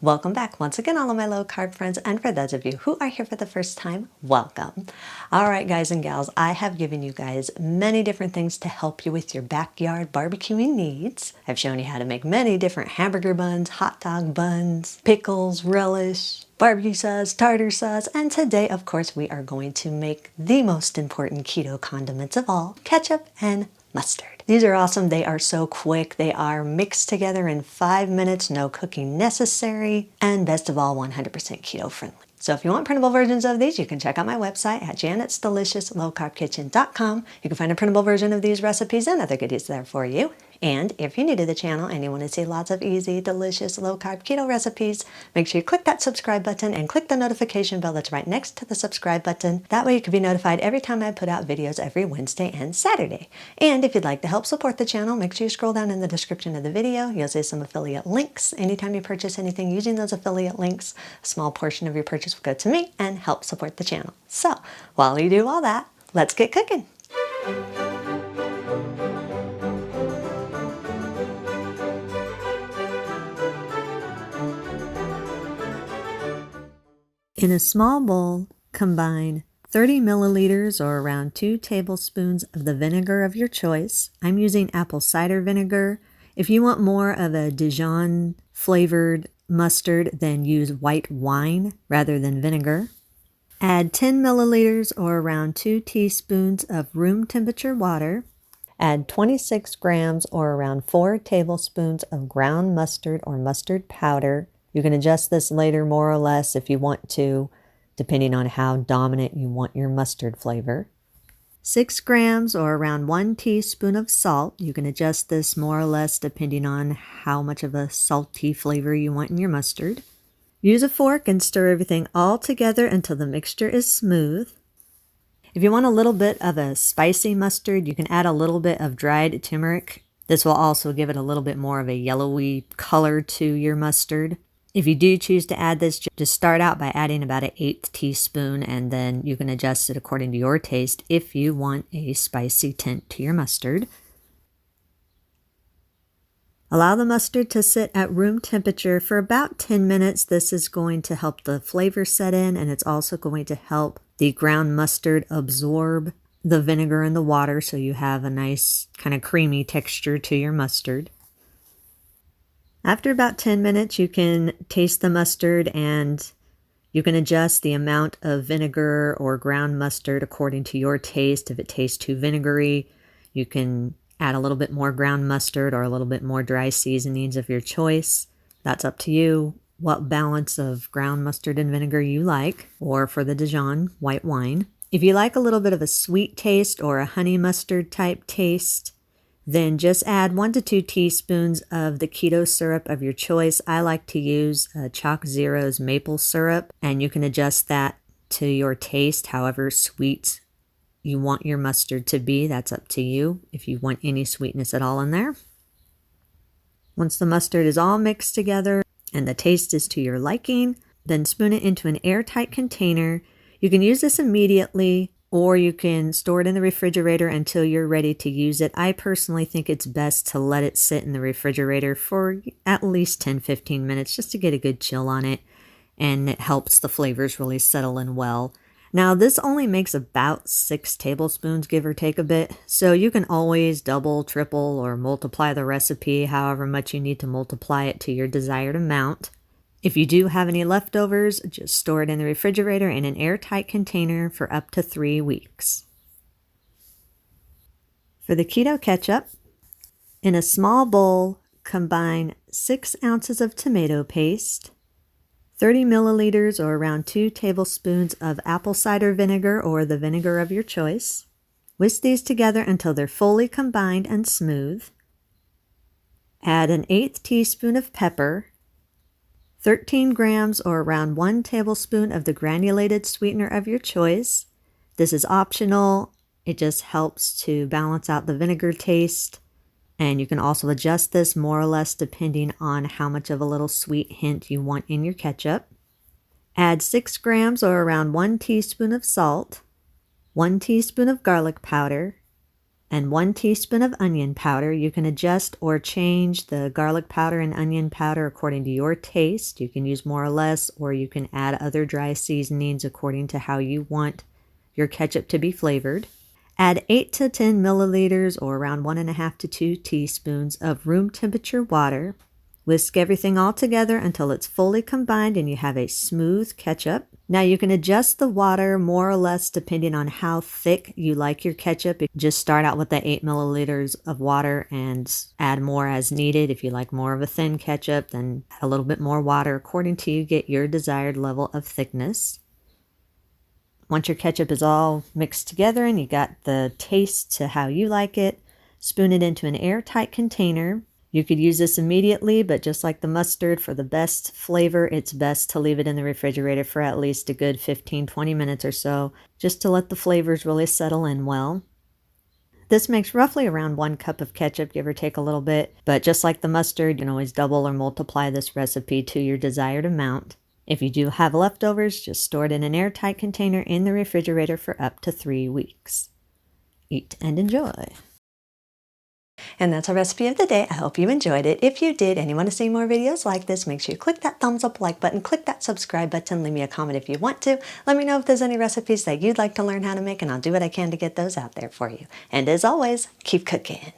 Welcome back once again, all of my low carb friends, and for those of you who are here for the first time, welcome. All right, guys and gals, I have given you guys many different things to help you with your backyard barbecuing needs. I've shown you how to make many different hamburger buns, hot dog buns, pickles, relish, barbecue sauce, tartar sauce, and today, of course, we are going to make the most important keto condiments of all, ketchup and mustard. These are awesome. They are so quick. They are mixed together in 5 minutes, no cooking necessary, and best of all, 100% keto friendly. So if you want printable versions of these, you can check out my website at janetsdeliciouslowcarbkitchen.com. You can find a printable version of these recipes and other goodies there for you. And if you're new to the channel and you want to see lots of easy, delicious, low-carb keto recipes, make sure you click that subscribe button and click the notification bell that's right next to the subscribe button. That way you can be notified every time I put out videos every Wednesday and Saturday. And if you'd like to help support the channel, make sure you scroll down in the description of the video. You'll see some affiliate links. Anytime you purchase anything using those affiliate links, a small portion of your purchase will go to me and help support the channel. So while you do all that, let's get cooking. In a small bowl, combine 30 milliliters or around 2 tablespoons of the vinegar of your choice. I'm using apple cider vinegar. If you want more of a Dijon flavored mustard, then use white wine rather than vinegar. Add 10 milliliters or around 2 teaspoons of room temperature water. Add 26 grams or around 4 tablespoons of ground mustard or mustard powder. You can adjust this later more or less if you want to, depending on how dominant you want your mustard flavor. 6 grams or around 1 teaspoon of salt. You can adjust this more or less depending on how much of a salty flavor you want in your mustard. Use a fork and stir everything all together until the mixture is smooth. If you want a little bit of a spicy mustard, you can add a little bit of dried turmeric. This will also give it a little bit more of a yellowy color to your mustard. If you do choose to add this, just start out by adding about an 1/8 teaspoon, and then you can adjust it according to your taste if you want a spicy tint to your mustard. Allow the mustard to sit at room temperature for about 10 minutes. This is going to help the flavor set in, and it's also going to help the ground mustard absorb the vinegar and the water, so you have a nice kind of creamy texture to your mustard. After about 10 minutes, you can taste the mustard and you can adjust the amount of vinegar or ground mustard according to your taste. If it tastes too vinegary, you can add a little bit more ground mustard or a little bit more dry seasonings of your choice. That's up to you what balance of ground mustard and vinegar you like, or for the Dijon white wine. If you like a little bit of a sweet taste or a honey mustard type taste, then just add 1 to 2 teaspoons of the keto syrup of your choice. I like to use Chalk Zero's maple syrup, and you can adjust that to your taste, however sweet you want your mustard to be. That's up to you if you want any sweetness at all in there. Once the mustard is all mixed together and the taste is to your liking, then spoon it into an airtight container. You can use this immediately, or you can store it in the refrigerator until you're ready to use it. I personally think it's best to let it sit in the refrigerator for at least 10-15 minutes just to get a good chill on it, and it helps the flavors really settle in well. Now, this only makes about 6 tablespoons, give or take a bit, so you can always double, triple, or multiply the recipe however much you need to multiply it to your desired amount. If you do have any leftovers, just store it in the refrigerator in an airtight container for up to 3 weeks. For the keto ketchup, in a small bowl, combine 6 ounces of tomato paste, 30 milliliters or around 2 tablespoons of apple cider vinegar or the vinegar of your choice. Whisk these together until they're fully combined and smooth. Add an 1/8 teaspoon of pepper, 13 grams or around 1 tablespoon of the granulated sweetener of your choice. This is optional. It just helps to balance out the vinegar taste. And you can also adjust this more or less depending on how much of a little sweet hint you want in your ketchup. Add 6 grams or around 1 teaspoon of salt, 1 teaspoon of garlic powder, and 1 teaspoon of onion powder. You can adjust or change the garlic powder and onion powder according to your taste. You can use more or less, or you can add other dry seasonings according to how you want your ketchup to be flavored. Add 8 to 10 milliliters, or around 1.5 to 2 teaspoons of room temperature water. Whisk everything all together until it's fully combined and you have a smooth ketchup. Now you can adjust the water more or less depending on how thick you like your ketchup. Just start out with the 8 milliliters of water and add more as needed. If you like more of a thin ketchup, then add a little bit more water according to you get your desired level of thickness. Once your ketchup is all mixed together and you got the taste to how you like it, spoon it into an airtight container. You could use this immediately, but just like the mustard, for the best flavor, it's best to leave it in the refrigerator for at least a good 15-20 minutes or so, just to let the flavors really settle in well. This makes roughly around 1 cup of ketchup, give or take a little bit, but just like the mustard, you can always double or multiply this recipe to your desired amount. If you do have leftovers, just store it in an airtight container in the refrigerator for up to 3 weeks. Eat and enjoy. And that's our recipe of the day. I hope you enjoyed it. If you did and you want to see more videos like this, make sure you click that thumbs up like button, click that subscribe button, leave me a comment if you want to. Let me know if there's any recipes that you'd like to learn how to make, and I'll do what I can to get those out there for you. And as always, keep cooking.